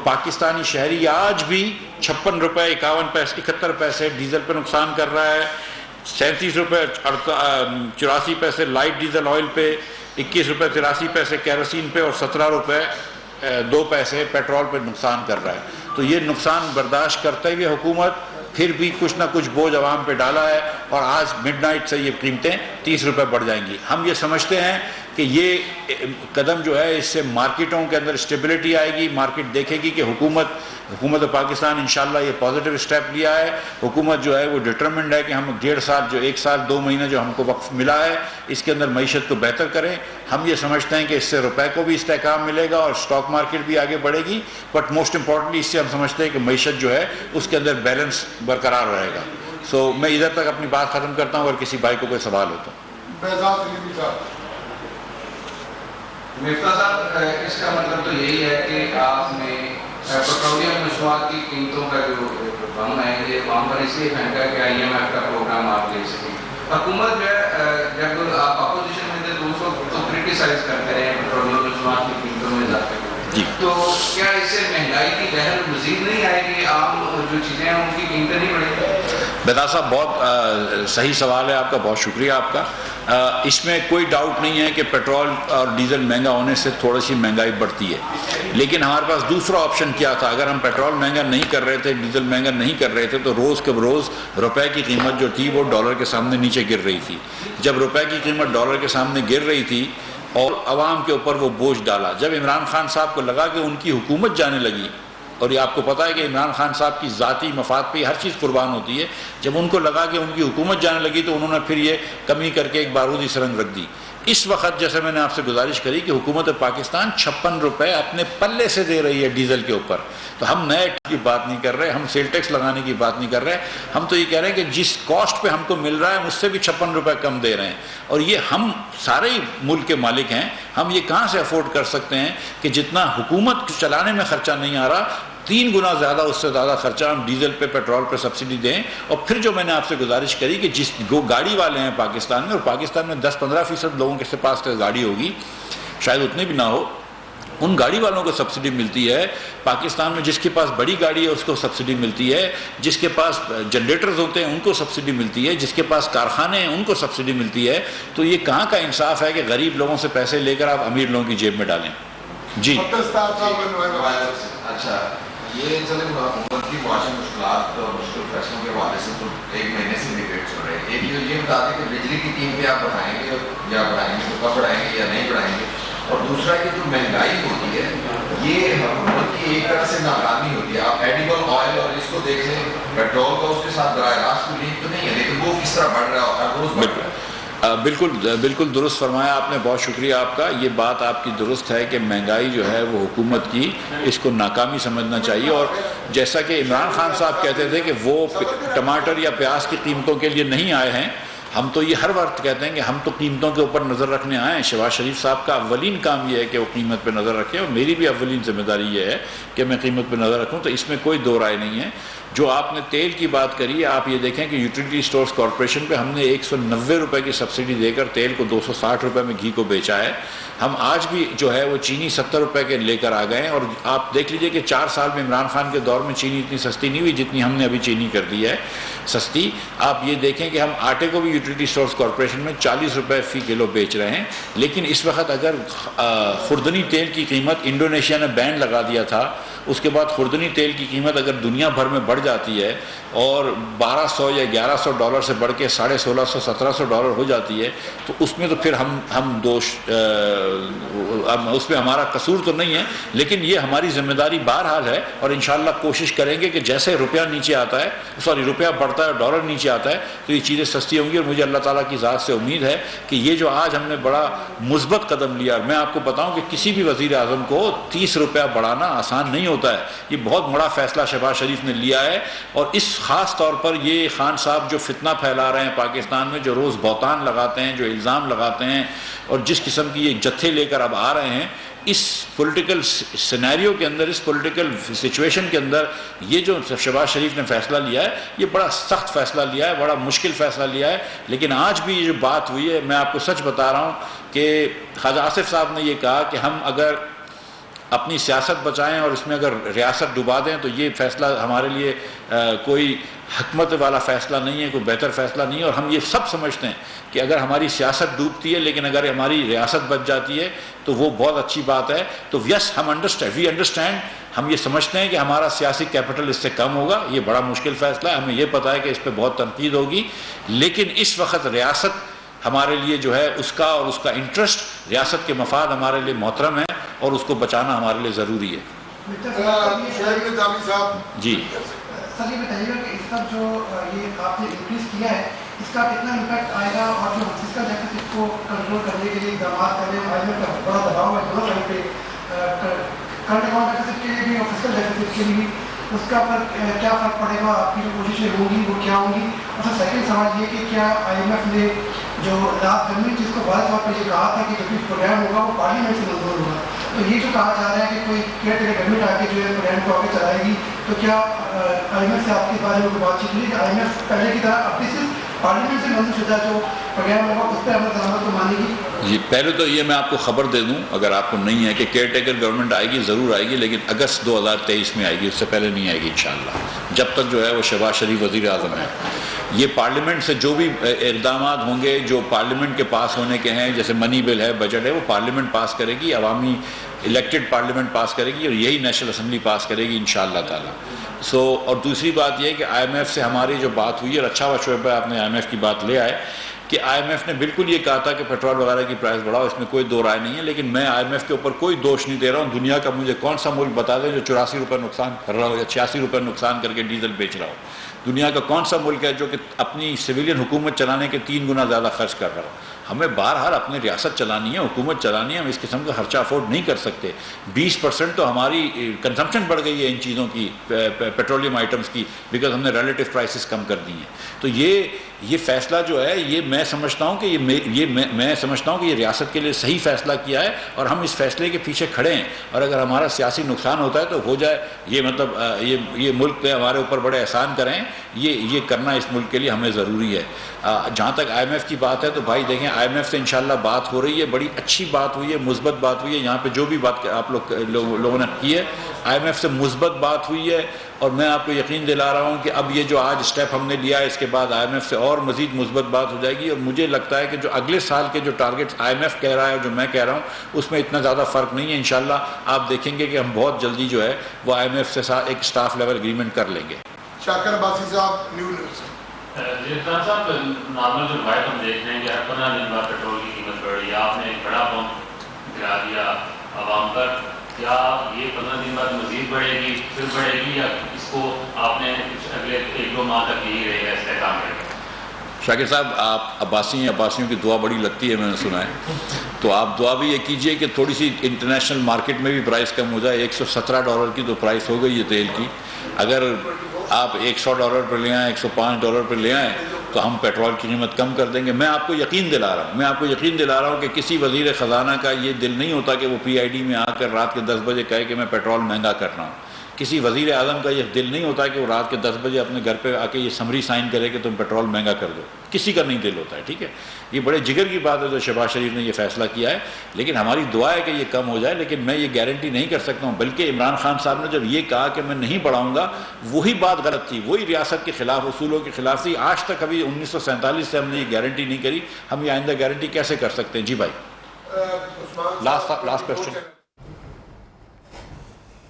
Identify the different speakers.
Speaker 1: پاکستانی شہری آج بھی 56 روپے 51 پیسے 71 پیسے ڈیزل پہ نقصان کر رہا ہے، 37 روپے 84 پیسے لائٹ ڈیزل آئل پہ، 21 روپے 83 پیسے کیروسین پہ، اور 17 روپے 2 پیسے پیٹرول پہ نقصان کر رہا ہے۔ تو یہ نقصان برداشت کرتے ہوئے حکومت پھر بھی کچھ نہ کچھ بوجھ عوام پہ ڈالا ہے، اور آج مڈ نائٹ سے یہ قیمتیں 30 روپے بڑھ جائیں گی۔ ہم یہ سمجھتے ہیں کہ یہ قدم جو ہے اس سے مارکیٹوں کے اندر اسٹیبلٹی آئے گی، مارکیٹ دیکھے گی کہ حکومت پاکستان انشاءاللہ یہ پازیٹیو اسٹیپ لیا ہے، حکومت جو ہے وہ ڈٹرمنڈ ہے کہ ہم 1.5 سال جو 1 سال 2 مہینے جو ہم کو وقت ملا ہے اس کے اندر معیشت کو بہتر کریں۔ ہم یہ سمجھتے ہیں کہ اس سے روپے کو بھی استحکام ملے گا اور اسٹاک مارکیٹ بھی آگے بڑھے گی، بٹ موسٹ امپورٹنٹلی اس سے ہم سمجھتے ہیں کہ معیشت جو ہے اس کے اندر بیلنس برقرار رہے گا۔ سو میں ادھر تک اپنی بات ختم کرتا ہوں، اگر کسی بھائی کو کوئی سوال ہو تو۔
Speaker 2: مفتاح صاحب، اس کا مطلب تو یہی ہے کہ آپ نے پیٹرولیم مصنوعات کی قیمتوں کا جو بم ہے یہ عوام پر اس لیے پھینکا کہ IMF کا پروگرام آپ لے سکیں۔ حکومت جو ہے جب آپ اپوزیشن میں تھے تو اس وقت تو کرٹیسائز کرتے رہے پیٹرولیم مصنوعات کی قیمتوں میں اضافے کو، تو کیا اس سے مہنگائی کی لہر مزید نہیں آئے گی؟ عام جو چیزیں ہیں ان کی قیمتیں نہیں بڑھیں گی؟
Speaker 1: بیدار صاحب بہت صحیح سوال ہے آپ کا، بہت شکریہ آپ کا۔ اس میں کوئی ڈاؤٹ نہیں ہے کہ پیٹرول اور ڈیزل مہنگا ہونے سے تھوڑی سی مہنگائی بڑھتی ہے، لیکن ہمارے پاس دوسرا آپشن کیا تھا؟ اگر ہم پیٹرول مہنگا نہیں کر رہے تھے، ڈیزل مہنگا نہیں کر رہے تھے، تو روز کے روز روپے کی قیمت جو تھی وہ ڈالر کے سامنے نیچے گر رہی تھی۔ جب روپے کی قیمت ڈالر کے سامنے گر رہی تھی اور عوام کے اوپر وہ بوجھ ڈالا، جب عمران خان صاحب کو لگا کہ ان کی حکومت جانے لگی، اور یہ آپ کو پتہ ہے کہ عمران خان صاحب کی ذاتی مفاد پہ ہر چیز قربان ہوتی ہے، جب ان کو لگا کہ ان کی حکومت جانے لگی تو انہوں نے پھر یہ کمی کر کے ایک بارودی سرنگ رکھ دی۔ اس وقت جیسے میں نے آپ سے گزارش کری کہ حکومت پاکستان 56 روپے اپنے پلے سے دے رہی ہے ڈیزل کے اوپر، تو ہم نئے کی بات نہیں کر رہے، ہم سیل ٹیکس لگانے کی بات نہیں کر رہے، ہم تو یہ کہہ رہے ہیں کہ جس کاسٹ پہ ہم کو مل رہا ہے ہم اس سے بھی 56 روپے کم دے رہے ہیں، اور یہ ہم سارے ہی ملک کے مالک ہیں، ہم یہ کہاں سے افورڈ کر سکتے ہیں کہ جتنا حکومت چلانے میں خرچہ نہیں آ رہا 3 گنا زیادہ، اس سے زیادہ خرچہ ہم ڈیزل پہ پیٹرول پہ سبسڈی دیں۔ اور پھر جو میں نے آپ سے گزارش کری کہ جس گاڑی والے ہیں پاکستان میں، اور پاکستان میں 10-15% لوگوں کے پاس گاڑی ہوگی، شاید اتنے بھی نہ ہو، ان گاڑی والوں کو سبسڈی ملتی ہے۔ پاکستان میں جس کے پاس بڑی گاڑی ہے اس کو سبسڈی ملتی ہے، جس کے پاس جنریٹرز ہوتے ہیں ان کو سبسڈی ملتی ہے، جس کے پاس کارخانے ہیں ان کو سبسڈی ملتی ہے۔ تو یہ کہاں کا انصاف ہے کہ غریب لوگوں سے پیسے لے کر آپ امیر لوگوں کی جیب میں ڈالیں؟ جی
Speaker 3: اچھا، یہ چلیں حکومت کی معاشی مشکلات اور مشکل فیصلوں کے حوالے سے تو 1 مہینے سے ڈیبیٹ چل رہے ہیں۔ ایک یہ بتا دیں کہ بجلی کی قیمتیں آپ بڑھائیں گے یا بڑھائیں گے، تو کب بڑھائیں گے یا نہیں بڑھائیں گے، اور دوسرا کہ جو مہنگائی ہوتی ہے یہ حکومت کی ایک طرح سے ناکامی ہوتی ہے۔ آپ ایڈیبل آئل اور اس کو دیکھ لیں، پیٹرول کا اس کے ساتھ براہ راست کوئی لنک تو نہیں ہے، لیکن وہ کس طرح بڑھ رہا ہے اور روز بڑھ رہا ہے۔
Speaker 1: بالکل درست فرمایا آپ نے، بہت شکریہ آپ کا۔ یہ بات آپ کی درست ہے کہ مہنگائی جو ہے وہ حکومت کی اس کو ناکامی سمجھنا چاہیے، اور جیسا کہ عمران خان صاحب کہتے تھے کہ وہ ٹماٹر یا پیاز کی قیمتوں کے لیے نہیں آئے ہیں، ہم تو یہ ہر وقت کہتے ہیں کہ ہم تو قیمتوں کے اوپر نظر رکھنے آئے ہیں۔ شہباز شریف صاحب کا اولین کام یہ ہے کہ وہ قیمت پہ نظر رکھیں، اور میری بھی اولین ذمہ داری یہ ہے کہ میں قیمت پہ نظر رکھوں، تو اس میں کوئی دو رائے نہیں ہے۔ جو آپ نے تیل کی بات کری، آپ یہ دیکھیں کہ یوٹیلیٹی سٹورز کارپوریشن پہ ہم نے 190 روپے کی سبسڈی دے کر تیل کو 260 روپے میں گھی کو بیچا ہے۔ ہم آج بھی جو ہے وہ چینی 70 روپے کے لے کر آ گئے ہیں، اور آپ دیکھ لیجئے کہ 4 سال میں عمران خان کے دور میں چینی اتنی سستی نہیں ہوئی جتنی ہم نے ابھی چینی کر دی ہے سستی۔ آپ یہ دیکھیں کہ ہم آٹے کو بھی یوٹیلیٹی سٹورز کارپوریشن میں 40 روپے فی کلو بیچ رہے ہیں، لیکن اس وقت اگر خوردنی تیل کی قیمت، انڈونیشیا نے بین لگا دیا تھا، اس کے بعد خوردنی تیل کی قیمت اگر دنیا بھر میں بڑھ جاتی ہے اور 1200 یا 1100 ڈالر سے بڑھ کے 1650 1700 ڈالر ہو جاتی ہے، تو اس میں تو پھر ہم دوش اس میں ہمارا قصور تو نہیں ہے، لیکن یہ ہماری ذمہ داری بہرحال ہے، اور انشاءاللہ کوشش کریں گے کہ جیسے روپیہ نیچے آتا ہے، روپیہ بڑھتا ہے اور ڈالر نیچے آتا ہے تو یہ چیزیں سستی ہوں گی، اور مجھے اللہ تعالیٰ کی ذات سے امید ہے کہ یہ جو آج ہم نے بڑا مثبت قدم لیا، میں آپ کو بتاؤں کہ کسی بھی وزیر اعظم کو 30 روپیہ بڑھانا آسان نہیں ہوتا ہے، یہ بہت بڑا فیصلہ شہباز شریف نے لیا ہے، اور اس خاص طور پر یہ خان صاحب جو فتنہ پھیلا رہے ہیں پاکستان میں، جو روز بہتان لگاتے ہیں، جو الزام لگاتے ہیں، اور جس قسم کی یہ جتھے لے کر اب آ رہے ہیں، اس پولیٹیکل سینیریو کے اندر، اس پولیٹیکل سچویشن کے اندر یہ جو شہباز شریف نے فیصلہ لیا ہے، یہ بڑا سخت فیصلہ لیا ہے، بڑا مشکل فیصلہ لیا ہے، لیکن آج بھی یہ جو بات ہوئی ہے، میں آپ کو سچ بتا رہا ہوں کہ خواجہ آصف صاحب نے یہ کہا کہ ہم اگر اپنی سیاست بچائیں اور اس میں اگر ریاست ڈبا دیں تو یہ فیصلہ ہمارے لیے کوئی حکمت والا فیصلہ نہیں ہے، کوئی بہتر فیصلہ نہیں ہے. اور ہم یہ سب سمجھتے ہیں کہ اگر ہماری سیاست ڈوبتی ہے لیکن اگر ہماری ریاست بچ جاتی ہے تو وہ بہت اچھی بات ہے. تو یس ہم وی انڈرسٹینڈ، ہم یہ سمجھتے ہیں کہ ہمارا سیاسی کیپٹل اس سے کم ہوگا. یہ بڑا مشکل فیصلہ ہے، ہمیں یہ پتہ ہے کہ اس پہ بہت تنقید ہوگی، لیکن اس وقت ریاست ہمارے لیے جو ہے اس کا اور اس کا انٹرسٹ، ریاست کے مفاد ہمارے لیے محترم ہے اور اس کو بچانا ہمارے لیے ضروری ہے. جی
Speaker 4: سر یہ بتائیے گا کہ اس کا جو یہ آپ نے انکریز کیا ہے اس کا کتنا امپیکٹ آئے گا، اور جو فسکل ڈیفیسٹ کو کنٹرول کرنے کے لیے اقدامات کرنے میں کا بڑا دباؤ ہے دونوں سائڈ پہ، کرنٹ اکاؤنٹ ڈیفیسٹ کے لیے بھی اور فسکل ڈیفیسٹ کے لیے بھی، اس کا کیا فرق پڑے گا؟ آپ کی جو کوششیں ہوں گی وہ کیا ہوں گی؟ اور سر سیکنڈ سوال یہ کہ کیا IMF نے جو لاسٹ گورنمنٹ جس کو بہت طور پہ یہ کہا تھا کہ جو بھی پروگرام ہوگا وہ پارلیمنٹ سے منظور ہوگا، تو یہ جو کہا جا رہا ہے کہ کوئی کیئر ٹیکر گورنمنٹ آ کے جو ہے پروگرام کو آگے چلائے گی، تو کیا IMF سے آپ کے بارے میں کوئی بات چیت ہوئی کہ IMF پہلے کی طرح اب بھی صرف پارلیمنٹ سے منظور شدہ جو پروگرام ہوگا اس پہ عمل درآمد کو مانے گی؟
Speaker 1: جی پہلے تو یہ میں آپ کو خبر دے دوں اگر آپ کو نہیں ہے کہ کیئر ٹیکر گورنمنٹ آئے گی، ضرور آئے گی، لیکن اگست 2023 میں آئے گی، اس سے پہلے نہیں آئے گی انشاءاللہ، جب تک جو ہے وہ شہباز شریف وزیر اعظم ہے. یہ پارلیمنٹ سے جو بھی اقدامات ہوں گے جو پارلیمنٹ کے پاس ہونے کے ہیں، جیسے منی بل ہے، بجٹ ہے، وہ پارلیمنٹ پاس کرے گی، عوامی الیکٹڈ پارلیمنٹ پاس کرے گی اور یہی نیشنل اسمبلی پاس کرے گی انشاءاللہ تعالی. اور دوسری بات یہ ہے کہ IMF سے ہماری جو بات ہوئی ہے، اور اچھا شعبہ آپ نے IMF کی بات لے آئے کہ IMF نے بالکل یہ کہا تھا کہ پیٹرول وغیرہ کی پرائس بڑھاؤ، اس میں کوئی دو رائے نہیں ہے، لیکن میں IMF کے اوپر کوئی دوش نہیں دے رہا ہوں. دنیا کا مجھے کون سا ملک بتا دیں جو 84 روپے نقصان کر رہا ہو یا 86 روپے نقصان کر کے ڈیزل بیچ رہا ہو؟ دنیا کا کون سا ملک ہے جو کہ اپنی سویلین حکومت چلانے کے 3 گنا زیادہ خرچ کر رہا ہو؟ ہمیں بہرحال اپنی ریاست چلانی ہے، حکومت چلانی ہے، ہم اس قسم کا خرچہ افورڈ نہیں کر سکتے. 20% تو ہماری کنزمپشن بڑھ گئی ہے ان چیزوں کی، پیٹرولیم آئٹمس کی، بیکاز ہم نے ریلیٹو پرائسز کم کر دی ہیں. تو یہ فیصلہ جو ہے یہ میں سمجھتا ہوں کہ میں سمجھتا ہوں کہ یہ ریاست کے لیے صحیح فیصلہ کیا ہے اور ہم اس فیصلے کے پیچھے کھڑے ہیں. اور اگر ہمارا سیاسی نقصان ہوتا ہے تو ہو جائے، یہ مطلب یہ ملک پہ ہمارے اوپر بڑے احسان کریں، یہ کرنا اس ملک کے لیے ہمیں ضروری ہے. جہاں تک IMF کی بات ہے تو بھائی دیکھیں IMF سے انشاءاللہ بات ہو رہی ہے، بڑی اچھی بات ہوئی ہے، مثبت بات ہوئی ہے. یہاں پہ جو بھی بات آپ لوگوں نے کی ہے IMF سے مثبت بات ہوئی ہے، اور میں آپ کو یقین دلا رہا ہوں کہ اب یہ جو آج اسٹیپ ہم نے لیا ہے اس کے بعد IMF سے اور مزید مثبت بات ہو جائے گی. اور مجھے لگتا ہے کہ جو اگلے سال کے جو ٹارگیٹس IMF کہہ رہا ہے اور جو میں کہہ رہا ہوں اس میں اتنا زیادہ فرق نہیں ہے. انشاءاللہ آپ دیکھیں گے کہ ہم بہت جلدی جو ہے وہ IMF سے ساتھ ایک اسٹاف لیول اگریمنٹ کر لیں گے.
Speaker 5: شاکر عباسی صاحب، نیو نیوز.
Speaker 6: جی عرفان صاحب، نارمل جو روایت ہم دیکھ رہے ہیں کہ ہر 15 دن بعد پیٹرول کی قیمت بڑھ رہی ہے، آپ نے ایک بڑا پمپ گرا دیا عوام پر، کیا یہ 15 دن بعد مزید بڑھے گی، پھر بڑھے گی، یا اس کو آپ نے اگلے 1-2 ماہ تک یہی رہے گا استحکام کرے گا؟
Speaker 1: شاکر صاحب آپ عباسیوں کی دعا بڑی لگتی ہے، میں نے سنا ہے، تو آپ دعا بھی یہ کیجئے کہ تھوڑی سی انٹرنیشنل مارکیٹ میں بھی پرائس کم ہو جائے. $117 کی تو پرائس ہو گئی ہے تیل کی. اگر آپ $100 پر لے آئیں، $105 پر لے آئیں تو ہم پیٹرول کی قیمت کم کر دیں گے. میں آپ کو یقین دلا رہا ہوں کہ کسی وزیر خزانہ کا یہ دل نہیں ہوتا کہ وہ PID میں آ کر رات کے 10 بجے کہے کہ میں پیٹرول مہنگا کر رہا ہوں. کسی وزیر اعظم کا یہ دل نہیں ہوتا کہ وہ رات کے 10 بجے اپنے گھر پہ آ کے یہ سمری سائن کرے کہ تم پیٹرول مہنگا کر دو. کسی کا نہیں دل ہوتا ہے، ٹھیک ہے. یہ بڑے جگر کی بات ہے جو شہباز شریف نے یہ فیصلہ کیا ہے، لیکن ہماری دعا ہے کہ یہ کم ہو جائے. لیکن میں یہ گارنٹی نہیں کر سکتا ہوں، بلکہ عمران خان صاحب نے جب یہ کہا کہ میں نہیں بڑھاؤں گا، وہی بات غلط تھی، وہی ریاست کے خلاف، اصولوں کے خلاف تھی. آج تک ابھی 1947 سے ہم نے یہ گارنٹی نہیں کری، ہم یہ آئندہ گارنٹی کیسے کر سکتے ہیں؟ جی بھائی، لاسٹ کوسچن.